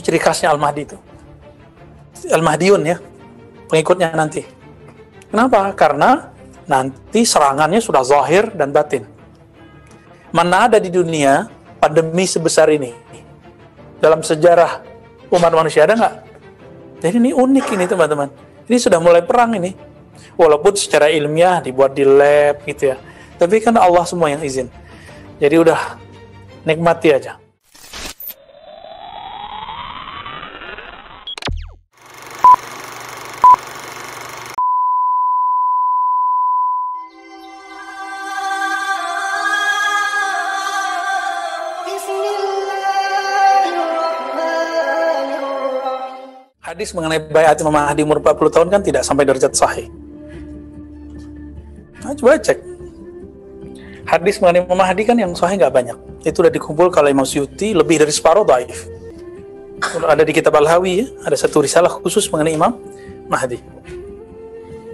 ciri khasnya Al-Mahdi itu. Al-Mahdiyun ya, pengikutnya nanti. Kenapa? Karena nanti serangannya sudah zahir dan batin. Mana ada di dunia pandemi sebesar ini? Dalam sejarah umat manusia ada nggak? Jadi ini unik ini teman-teman. Ini sudah mulai perang ini. Walaupun secara ilmiah dibuat di lab gitu ya. Tapi kan Allah semua yang izin. Jadi udah nikmati aja. Hadis mengenai baiat Imam Mahdi umur 40 tahun kan tidak sampai derajat sahih. Nah, coba cek. Hadis mengenai Imam Mahdi kan yang sahih nggak banyak. Itu udah dikumpul kalau Imam Suyuti lebih dari separuh dhaif. Ada di kitab Al-Hawi ya, ada satu risalah khusus mengenai Imam Mahdi.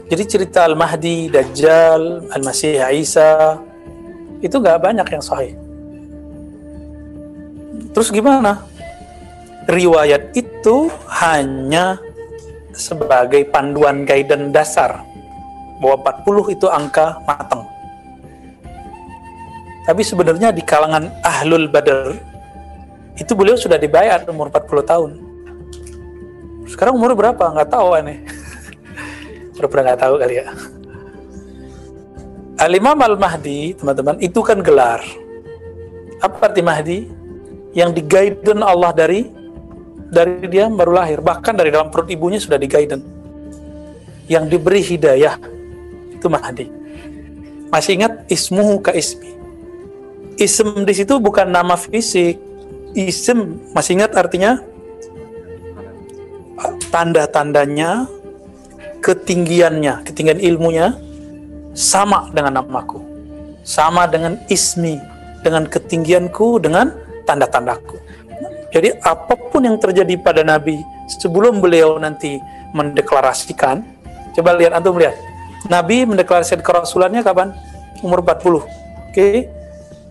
Jadi cerita Al-Mahdi, Dajjal, Al-Masih Isa itu nggak banyak yang sahih. Terus gimana? Riwayat itu hanya sebagai panduan guidance dasar bahwa 40 itu angka matang. Tapi sebenarnya di kalangan Ahlul Badr itu beliau sudah dibaiat umur 40 tahun. Sekarang umur berapa? Nggak tahu aneh. Pernah nggak tahu kali ya. Al-Imam Al-Mahdi, teman-teman, itu kan gelar. Apa arti Mahdi? Yang di-guidance Allah dari dia baru lahir, bahkan dari dalam perut ibunya sudah di-guidance. Yang diberi hidayah itu Mahdi. Masih ingat ismuhu ka ismi? Ism di situ bukan nama fisik. Ism masih ingat artinya? Tanda-tandanya, ketinggian ilmunya sama dengan namaku. Sama dengan ismi, dengan ketinggianku, dengan tanda-tandaku. Jadi apapun yang terjadi pada Nabi sebelum beliau nanti mendeklarasikan, coba lihat, antum lihat. Nabi mendeklarasikan kerasulannya kapan? Umur 40. Oke.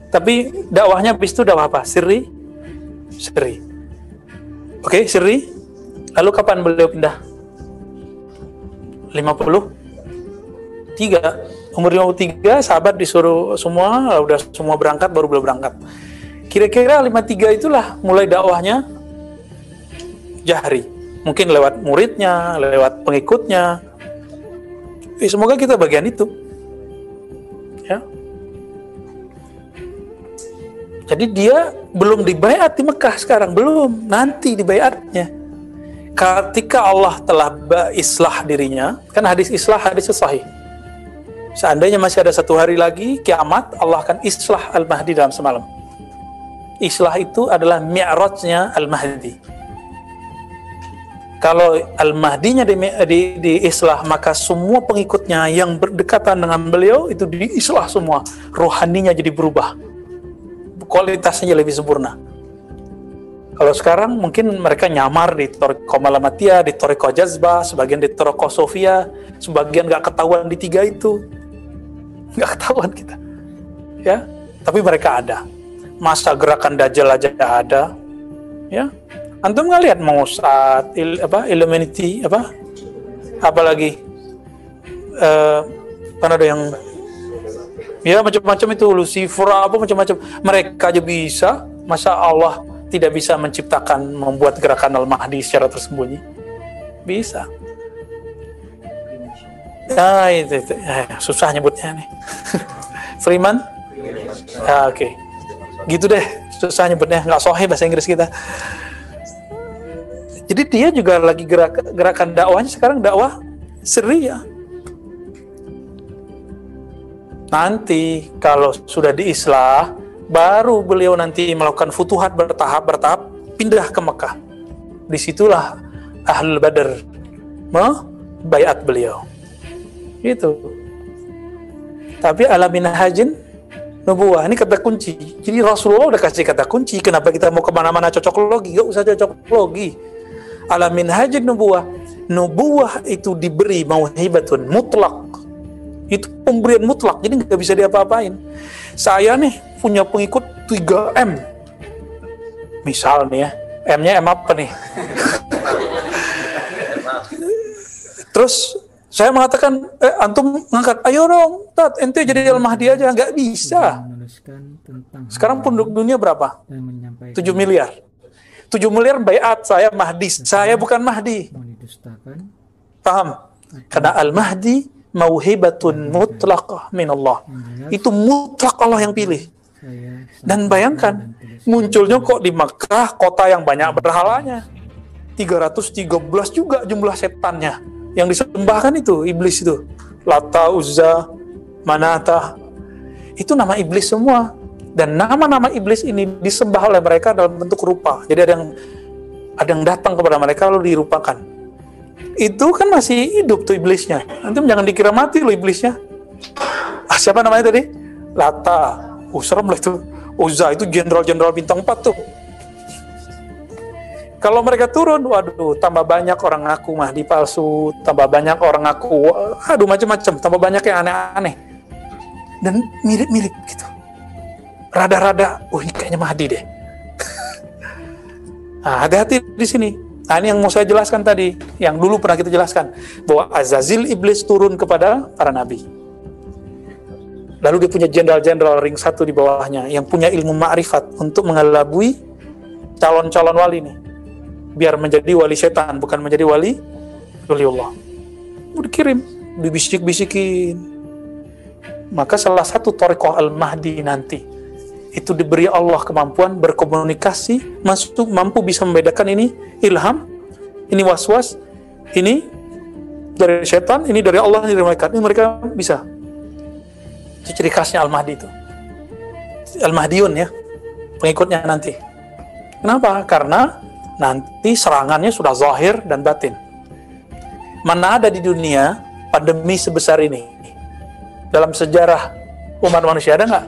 Tapi dakwahnya habis itu dakwah apa? Sirri. Oke, sirri. Lalu kapan beliau pindah? 53. Umur 53 sahabat disuruh semua, udah semua berangkat, baru beliau berangkat. Kira-kira 53 itulah mulai dakwahnya jahri. Mungkin lewat muridnya, lewat pengikutnya. Semoga kita bagian itu. Ya. Jadi dia belum dibaiat di Mekah sekarang, belum. Nanti dibaiatnya. Ketika Allah telah islah dirinya, kan hadis islah, hadis sahih. Seandainya masih ada satu hari lagi, kiamat, Allah akan islah Al-Mahdi dalam semalam. Islah itu adalah mi'rajnya Al-Mahdi. Kalau Al-Mahdinya di islah, maka semua pengikutnya yang berdekatan dengan beliau itu diislah semua. Rohaninya jadi berubah. Kualitasnya lebih sempurna. Kalau sekarang mungkin mereka nyamar di Thariqah Malamatiyah, di Thariqah Jazbah, sebagian di Thariqah Sofia, sebagian nggak ketahuan di tiga itu. Nggak ketahuan kita. Ya, tapi mereka ada. Masa gerakan Dajjal aja ada, ya. Antum nggak lihat Mossad, Illuminati, apalagi kan ada yang, ya macam-macam itu, Lucifer, macam-macam. Mereka aja bisa, masa Allah tidak bisa menciptakan, membuat gerakan Al-Mahdi secara tersembunyi? Bisa. Nah, itu. Susah nyebutnya nih. Freeman? Oke. Gitu deh, susah nyebutnya, nggak sahih bahasa Inggris kita. Jadi dia juga lagi gerakan dakwahnya sekarang dakwah syariah. Nanti kalau sudah diislah, baru beliau nanti melakukan futuhat bertahap pindah ke Mekah. Disitulah Ahlul Badr membaiat beliau. Gitu. Tapi ala minhajin nubuwah, ini kata kunci. Jadi Rasulullah udah kasih kata kunci. Kenapa kita mau kemana-mana cocok logi? Gak usah cocok logi. Ala minhajin nubuwah. Nubuwah itu diberi mauhibatun mutlak. Itu pemberian mutlak. Jadi gak bisa diapa-apain. Saya nih punya pengikut 3M. Misal nih ya, M-nya M apa nih? Terus saya mengatakan, antum ngangkat, ayo dong, Tat, ente jadi Al-Mahdi aja. Nggak bisa. Sekarang penduduk dunia berapa? 7 miliar. 7 miliar bayat saya Mahdi. Saya bukan Mahdi. Paham? Karena Al-Mahdi mauhibatun mutlaqah minallah. Itu mutlak Allah yang pilih. Dan bayangkan, munculnya kok di Mekah, kota yang banyak berhalanya. 313 juga jumlah setannya. Yang disembahkan itu, iblis itu. Lata, Uzza, Manata. Itu nama iblis semua. Dan nama-nama iblis ini disembah oleh mereka dalam bentuk rupa. Jadi ada yang datang kepada mereka lalu dirupakan. Itu kan masih hidup tuh iblisnya. Antum jangan dikira mati loh iblisnya. Siapa namanya tadi? Lata. Serem lah itu. Uzza itu jenderal-jenderal bintang 4 tuh. Kalau mereka turun, waduh, tambah banyak orang ngaku Mahdi palsu, tambah banyak orang ngaku, aduh macam-macam, tambah banyak yang aneh-aneh. Dan mirip-mirip gitu. Rada-rada, ini kayaknya Mahdi deh. Nah, hati-hati di sini. Nah, ini yang mau saya jelaskan tadi, yang dulu pernah kita jelaskan, bahwa Azazil iblis turun kepada para nabi. Lalu dia punya jenderal-jenderal ring 1 di bawahnya, yang punya ilmu ma'rifat untuk mengelabui calon-calon wali nih. Biar menjadi wali setan, bukan menjadi wali Allah. Dikirim, dibisik-bisikin. Maka salah satu thariqah Al-Mahdi nanti, itu diberi Allah kemampuan berkomunikasi, mampu bisa membedakan ini ilham, ini waswas, ini dari setan, ini dari Allah, ini dari malaikat. Ini mereka bisa. Itu ciri khasnya Al-Mahdi itu. Al-Mahdiyun ya, pengikutnya nanti. Kenapa? Karena nanti serangannya sudah zahir dan batin. Mana ada di dunia pandemi sebesar ini? Dalam sejarah umat manusia ada nggak?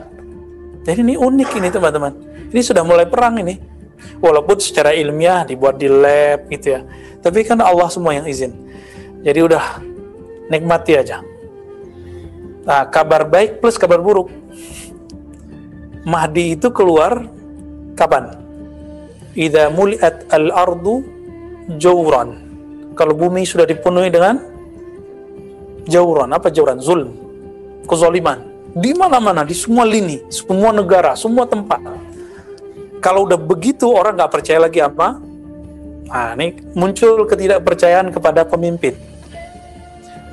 Jadi ini unik ini teman-teman. Ini sudah mulai perang ini. Walaupun secara ilmiah dibuat di lab gitu ya. Tapi kan Allah semua yang izin. Jadi udah nikmati aja. Nah, kabar baik plus kabar buruk. Mahdi itu keluar kapan? Idza muliat al-ardu jawran. Kalau bumi sudah dipenuhi dengan jawran. Apa jawran? Zulm. Kezaliman. Di mana-mana, di semua lini, semua negara, semua tempat. Kalau udah begitu, orang nggak percaya lagi apa? Nah, ini muncul ketidakpercayaan kepada pemimpin.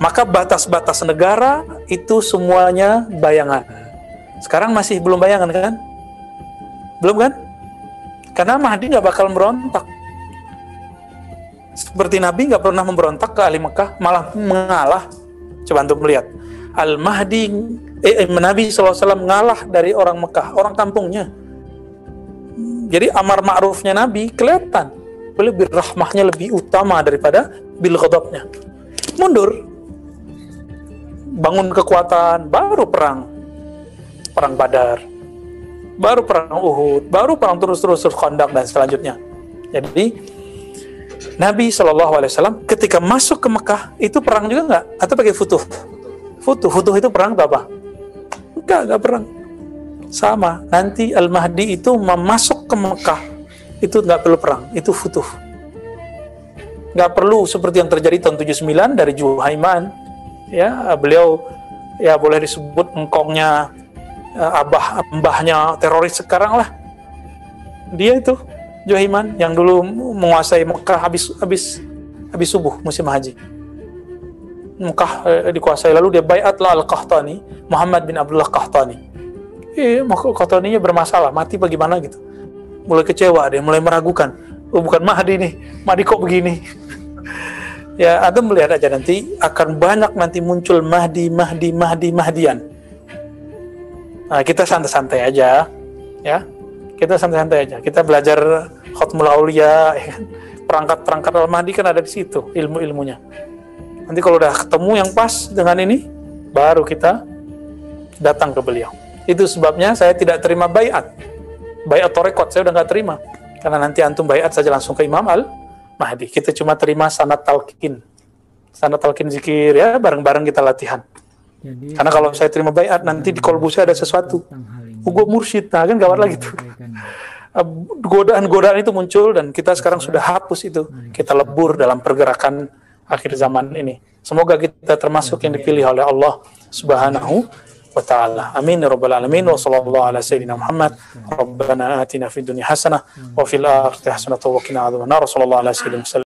Maka batas-batas negara itu semuanya bayangan. Sekarang masih belum bayangan kan? Belum kan? Karena Mahdi nggak bakal merontak. Seperti Nabi nggak pernah memberontak ke ahli Mekah, malah mengalah. Coba antum melihat. Al-Mahdi, Nabi SAW ngalah dari orang Mekah, orang kampungnya. Jadi amar ma'rufnya Nabi kelihatan. Lebih rahmahnya lebih utama daripada bil ghadabnya. Mundur. Bangun kekuatan, baru perang. Perang Badar. Baru perang Uhud, baru perang terus-terus Khandaq dan selanjutnya. Jadi Nabi SAW ketika masuk ke Mekah itu perang juga nggak? Atau pakai futuh? Futuh itu perang atau apa? Enggak perang. Sama, nanti Al-Mahdi itu memasuk ke Mekah itu nggak perlu perang, itu futuh. Nggak perlu seperti yang terjadi tahun 79 dari Juhaiman. Ya, beliau ya boleh disebut engkongnya mbahnya teroris sekarang lah. Dia itu Juhaiman yang dulu menguasai Mekah habis subuh musim haji. Mekah dikuasai, lalu dia baiatlah Al-Qahtani, Muhammad bin Abdullah Qahtani. Qahtaninya bermasalah, mati bagaimana gitu. Mulai kecewa, dia mulai meragukan. Oh, bukan Mahdi nih, Mahdi kok begini? Ya, Anda melihat aja nanti akan banyak nanti muncul Mahdian. Nah, kita santai-santai aja, ya. Kita santai-santai aja. Kita belajar Khatmul Auliya, ya kan? Perangkat-perangkat Al-Mahdi kan ada di situ, ilmu-ilmunya. Nanti kalau udah ketemu yang pas dengan ini, baru kita datang ke beliau. Itu sebabnya saya tidak terima baiat Torekot, saya udah nggak terima. Karena nanti antum baiat saja langsung ke Imam Al-Mahdi. Kita cuma terima sanad talqin zikir ya, bareng-bareng kita latihan. Jadi, karena kalau saya terima baiat nanti di kolbu saya ada sesuatu. Gue mursyid, nah kan gawat lagi tuh. godaan-godaan itu muncul dan kita sekarang sudah hapus itu. Kita lebur dalam pergerakan akhir zaman ini. Semoga kita termasuk yang dipilih oleh Allah Subhanahu wa ta'ala. Amin ya rabbal alamin. Wa sallallahu ala sayyidina Muhammad. Rabbana atina fid dunya hasanah wa fil akhirati hasanah wa qina adzabannar. Sallallahu ala sayyidina